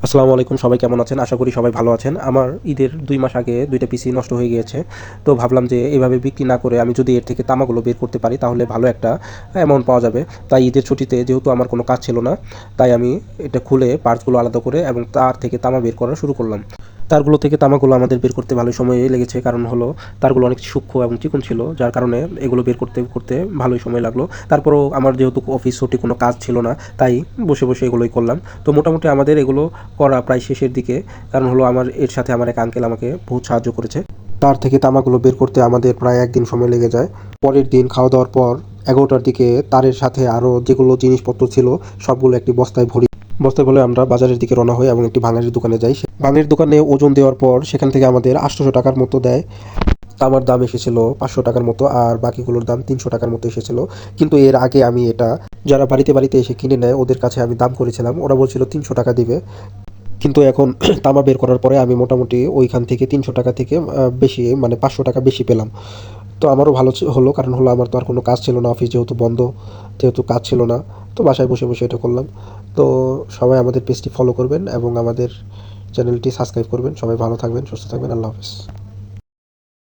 আসসালামু আলাইকুম, সবাই কেমন আছেন? আশা করি সবাই ভালো আছেন। আমার ঈদের ২ মাস আগে ২ টা পিসি নষ্ট হয়ে গিয়েছে। তো ভাবলাম যে এভাবে বিক্রি না করে আমি যদি এর থেকে তামাগুলো বের করতে পারি তাহলে ভালো একটা অ্যামাউন্ট পাওয়া যাবে। তাই ঈদের ছুটিতে যেহেতু আমার কোনো কাজ ছিল না, তাই আমি এটা খুলে পার্টসগুলো আলাদা করে এবং তার থেকে তামা বের করা শুরু করলাম। তারগুলো থেকে তামাগুলো আমাদের বের করতে ভালোই সময় লেগেছে। কারণ হলো তারগুলো অনেক সূক্ষ্ম এবং চিকন ছিল। যার কারণে এগুলো বের করতে ভালোই সময় লাগলো। তারপরেও আমার যেহেতু অফিস ছুটি কোনো কাজ ছিল না, তাই বসে এগুলোই করলাম। তো মোটামুটি আমাদের এগুলো করা প্রায় শেষের দিকে। কারণ হলো আমার এর সাথে আমার এক আঙ্কেল আমাকে বহুত সাহায্য করেছে। তার থেকে তামাগুলো বের করতে আমাদের প্রায় ১ দিন সময় লেগে যায়। পরের দিন খাওয়া-দাওয়ার পর ১১টার দিকে তারের সাথে আরও যেগুলো জিনিসপত্র ছিল সবগুলো একটি বস্তায় ভরে আমরা বাজারের দিকে রওনা হই এবং একটি ভাঙারির দোকানে যাই। ভাঙারির দোকানে ওজন দেওয়ার পর সেখান থেকে আমাদের ৮০০ টাকার মতো দেয়। তামার দাম এসেছিল ৫০০ টাকার মতো, আর বাকিগুলোর দাম ৩০০ টাকার মতো এসেছিল। কিন্তু এর আগে আমি এটা যারা বাড়িতে এসে কিনে নেয় ওদের কাছে আমি দাম করেছিলাম। ওরা বলছিল ৩০০ টাকা দিবে। কিন্তু এখন তামা বের করার পরে আমি মোটামুটি ওইখান থেকে ৩০০ টাকা থেকে বেশি মানে ৫০০ টাকা বেশি পেলাম। তো আমারও ভালো হলো, কারণ হলো আমার তো আর কোনো কাজ ছিল না, অফিস যেহেতু বন্ধ, যেহেতু কাজ ছিল না, তো বাসায় বসে এটা করলাম। তো সবাই আমাদের পেজটি ফলো করবেন এবং আমাদের চ্যানেলটি সাবস্ক্রাইব করবেন। সবাই ভালো থাকবেন, সুস্থ থাকবেন। আল্লাহ হাফেজ।